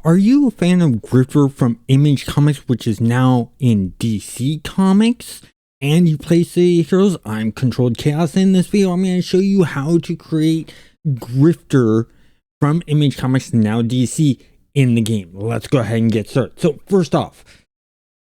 are you a fan of Grifter from Image Comics, which is now in DC Comics? And you play City Heroes? I'm Controlled Chaos. In this video, I'm going to show you how to create Grifter from Image Comics, now DC, in the game. Let's go ahead and get started. So first off,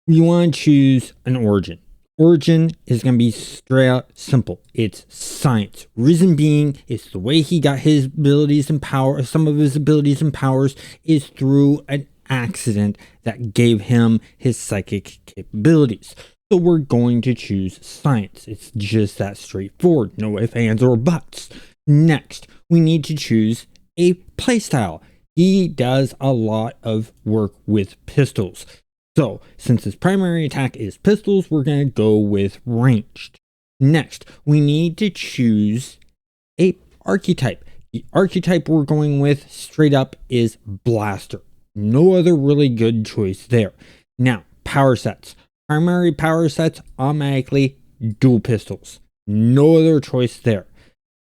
you want to choose an origin. Origin is going to be straight out simple. It's science. Reason being is the way he got his abilities and power, some of his abilities and powers is through an accident that gave him his psychic capabilities. So we're going to choose science. It's just that straightforward. No ifs, ands, or buts. Next, we need to choose a playstyle. He does a lot of work with pistols. So, since his primary attack is pistols, we're going to go with ranged. Next, we need to choose a archetype. The archetype we're going with straight up is blaster. No other really good choice there. Now, power sets. Primary power sets, automatically dual pistols. No other choice there.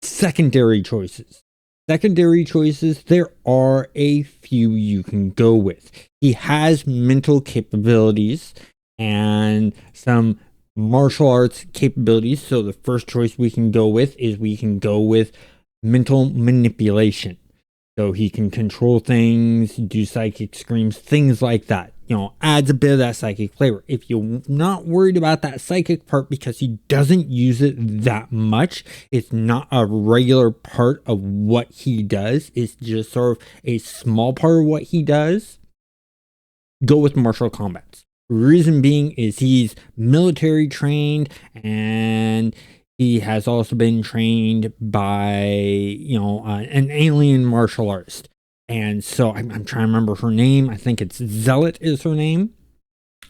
Secondary choices. Secondary choices, there are a few you can go with. He has mental capabilities and some martial arts capabilities. So the first choice we can go with is we can go with mental manipulation. So he can control things, do psychic screams, things like that. You know, adds a bit of that psychic flavor. If you're not worried about that psychic part because he doesn't use it that much, it's not a regular part of what he does. It's just sort of a small part of what he does. Go with martial combats. Reason being is he's military trained and he has also been trained by, an alien martial artist. And so I'm trying to remember her name. I think it's Zealot is her name.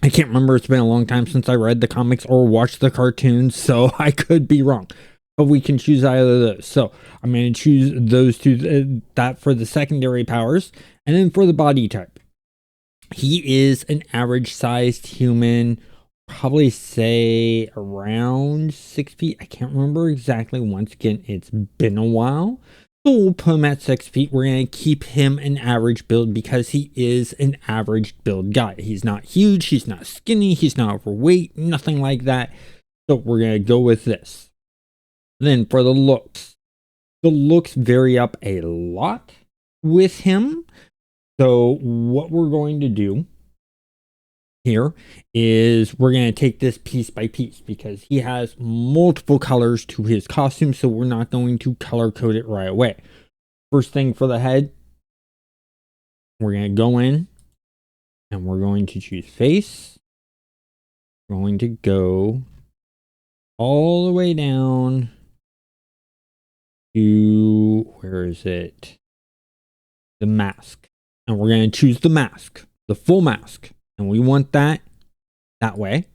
I can't remember. It's been a long time since I read the comics or watched the cartoons, so I could be wrong. But we can choose either of those. So I'm going to choose those two, that for the secondary powers. And then for the body type, he is an average sized human, probably say around 6 feet. I can't remember exactly. Once again, it's been a while. So we'll put him at 6 feet. We're going to keep him an average build because he is an average build guy. He's not huge. He's not skinny. He's not overweight. Nothing like that. So we're going to go with this. Then for the looks vary up a lot with him. So what we're going to do here is we're going to take this piece by piece because he has multiple colors to his costume, so we're not going to color code it right away. First thing for the head, we're going to go in and we're going to choose face. We're going to go all the way down to, where is it? The mask. And we're going to choose the mask, the full mask. And we want that way.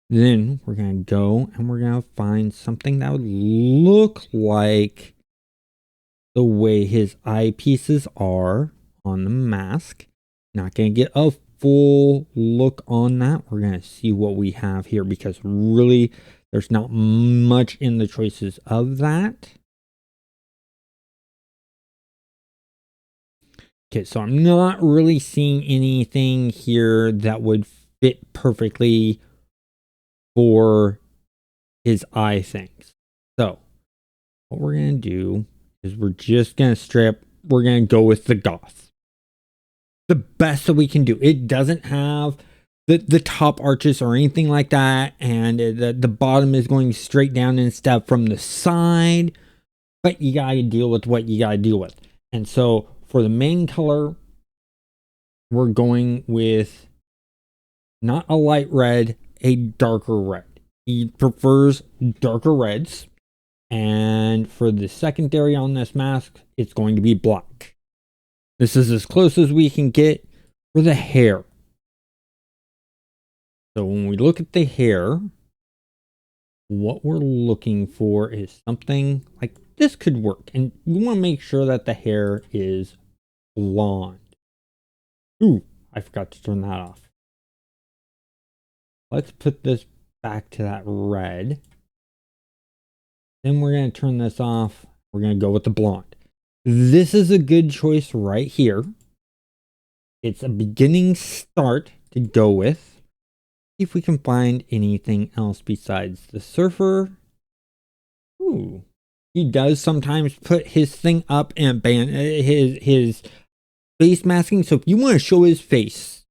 Then we're going to go and we're going to find something that would look like the way his eyepieces are on the mask. Not going to get a full look on that. We're going to see what we have here because really there's not much in the choices of that. Okay, so I'm not really seeing anything here that would fit perfectly for his eye things. So what we're going to do is we're just going to we're going to go with the goth. The best that we can do. It doesn't have the top arches or anything like that, and the bottom is going straight down instead from the side, but you got to deal with what you got to deal with. And so for the main color, we're going with not a light red, a darker red. He prefers darker reds. And for the secondary on this mask, it's going to be black. This is as close as we can get for the hair. So when we look at the hair, what we're looking for is something like this could work. And you want to make sure that the hair is blonde. Ooh, I forgot to turn that off. Let's put this back to that red. Then we're going to turn this off. We're going to go with the blonde. This is a good choice right here. It's a beginning start to go with. See if we can find anything else besides the surfer. Ooh. He does sometimes put his thing up and ban his face masking. So if you want to show his face,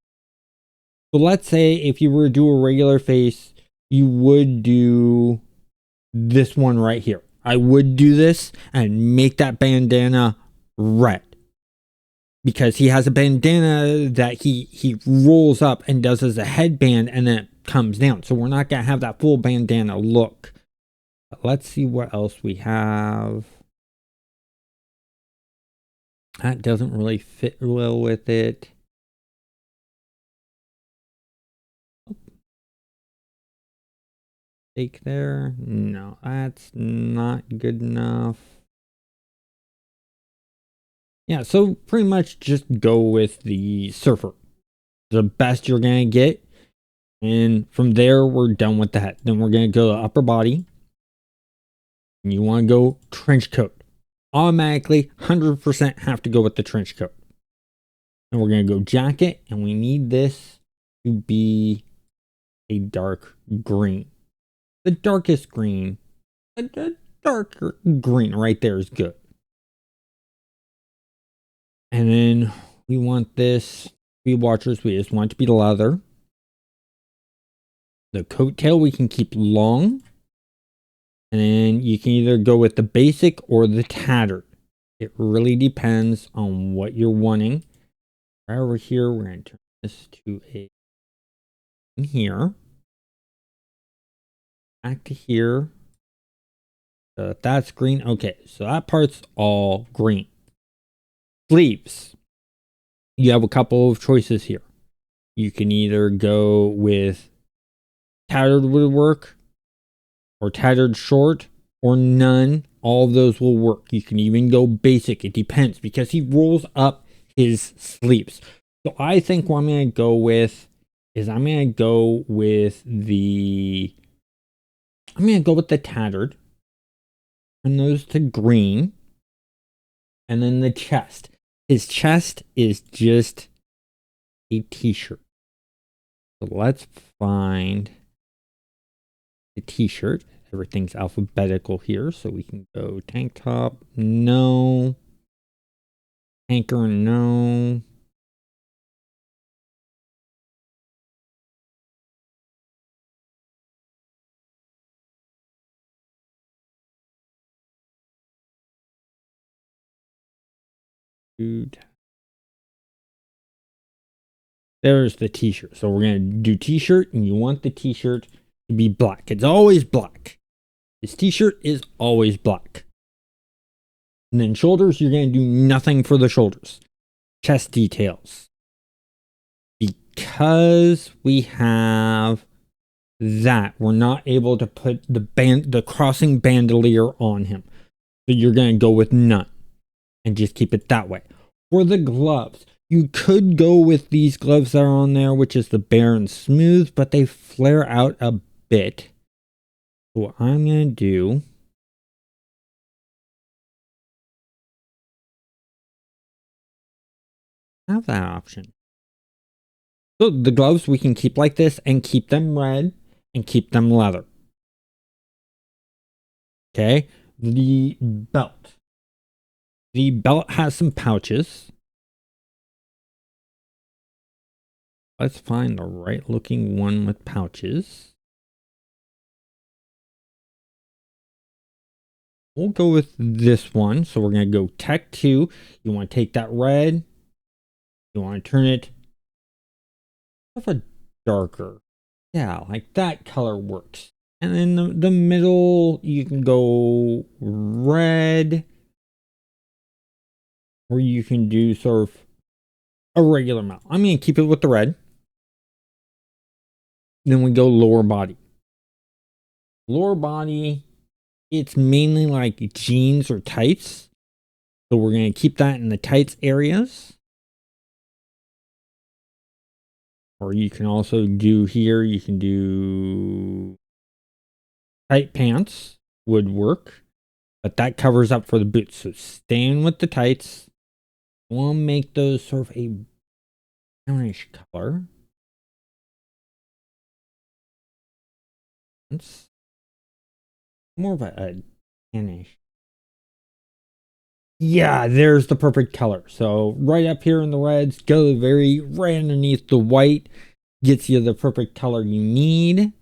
so let's say if you were to do a regular face, you would do this one right here. I would do this and make that bandana red, because he has a bandana that he rolls up and does as a headband and then it comes down. So we're not going to have that full bandana look. But let's see what else we have. That doesn't really fit well with it. Take there. No, that's not good enough. Yeah, so pretty much just go with the surfer. The best you're going to get. And from there, we're done with that. Then we're going to go to upper body. And you want to go trench coat. Automatically, 100% have to go with the trench coat. And we're going to go jacket. And we need this to be a dark green. The darkest green. The darker green right there is good. And then we want this speed watchers. We just want it to be leather. The coat tail we can keep long. And then you can either go with the basic or the tattered. It really depends on what you're wanting. Right over here, we're going to turn this to a in here. Back to here. That's green. Okay, so that part's all green. Sleeves. You have a couple of choices here. You can either go with tattered woodwork or tattered short or none. All of those will work. You can even go basic. It depends, because he rolls up his sleeves. So I think what I'm going to go with is I'm going to go with the tattered. And those to green. And then the chest. His chest is just a t-shirt. So let's find the t-shirt. Everything's alphabetical here, so we can go tank top, no. Anchor, no. Dude. There's the t-shirt. So we're going to do t-shirt, and you want the t-shirt to be black. It's always black. This t-shirt is always black. And then shoulders, you're going to do nothing for the shoulders. Chest details. Because we have that, we're not able to put the crossing bandolier on him. So you're going to go with none and just keep it that way. For the gloves, you could go with these gloves that are on there, which is the bare and smooth, but they flare out a bit. So what I'm going to do, have that option. So the gloves we can keep like this and keep them red and keep them leather. Okay, the belt. The belt has some pouches. Let's find the right looking one with pouches. We'll go with this one. So we're going to go Tech 2. You want to take that red. You want to turn it a darker. Yeah, like that color works. And then the middle, you can go red. Or you can do sort of a regular amount. I'm going to keep it with the red. Then we go lower body. Lower body, it's mainly like jeans or tights. So we're going to keep that in the tights areas. Or you can also do here, you can do tight pants would work. But that covers up for the boots. So staying with the tights. We'll make those sort of a brownish color. It's more of a tannish. Yeah, there's the perfect color. So right up here in the reds, go very right underneath the white, gets you the perfect color you need.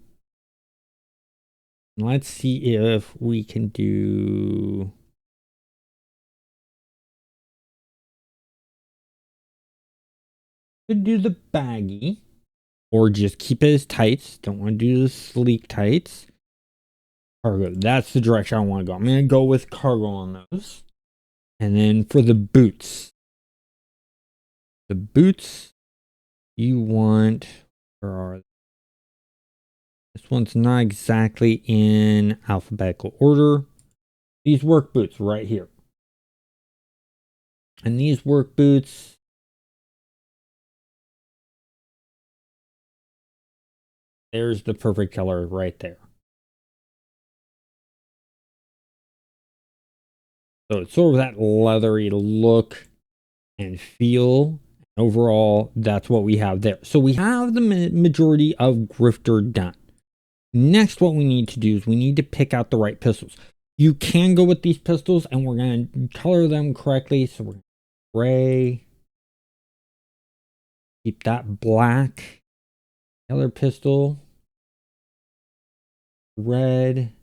Let's see if we can do... Could do the baggy, or just keep it as tights. Don't want to do the sleek tights. Cargo, that's the direction I want to go. I'm going to go with cargo on those. And then for the boots. The boots, you want... Where are they? This one's not exactly in alphabetical order. These work boots right here. And these work boots... There's the perfect color right there. So it's sort of that leathery look and feel. Overall, that's what we have there. So we have the majority of Grifter done. Next, what we need to do is we need to pick out the right pistols. You can go with these pistols, and we're going to color them correctly. So we're going to gray. Keep that black. Color pistol. Red.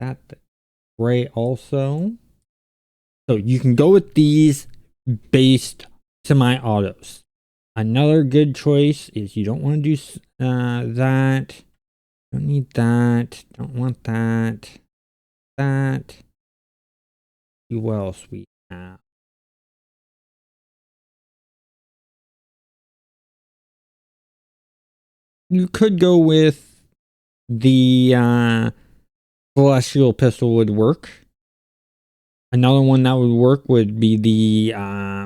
That gray also. So you can go with these based semi-autos. Another good choice is you don't want to do that. Don't need that. Don't want that. That. Who else we have? You could go with the celestial pistol would work. Another one that would work would be the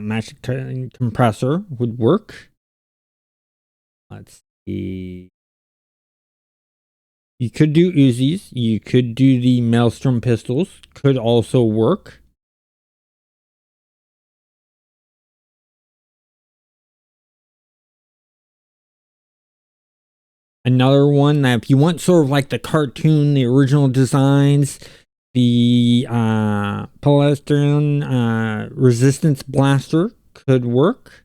magic compressor would work. Let's see. You could do Uzis. You could do the Maelstrom pistols. Could also work. Another one that if you want sort of like the cartoon, the original designs, the Palestinian resistance blaster could work.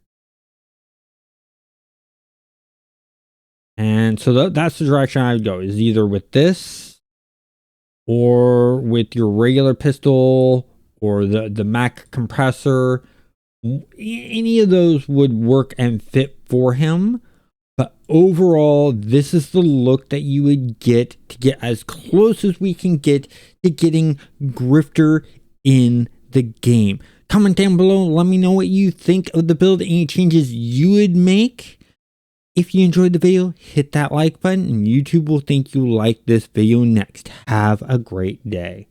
And so that's the direction I would go, is either with this or with your regular pistol or the Mac compressor. Any of those would work and fit for him. But overall, this is the look that you would get to get as close as we can get to getting Grifter in the game. Comment down below. Let me know what you think of the build. Any changes you would make. If you enjoyed the video, hit that like button and YouTube will think you like this video next. Have a great day.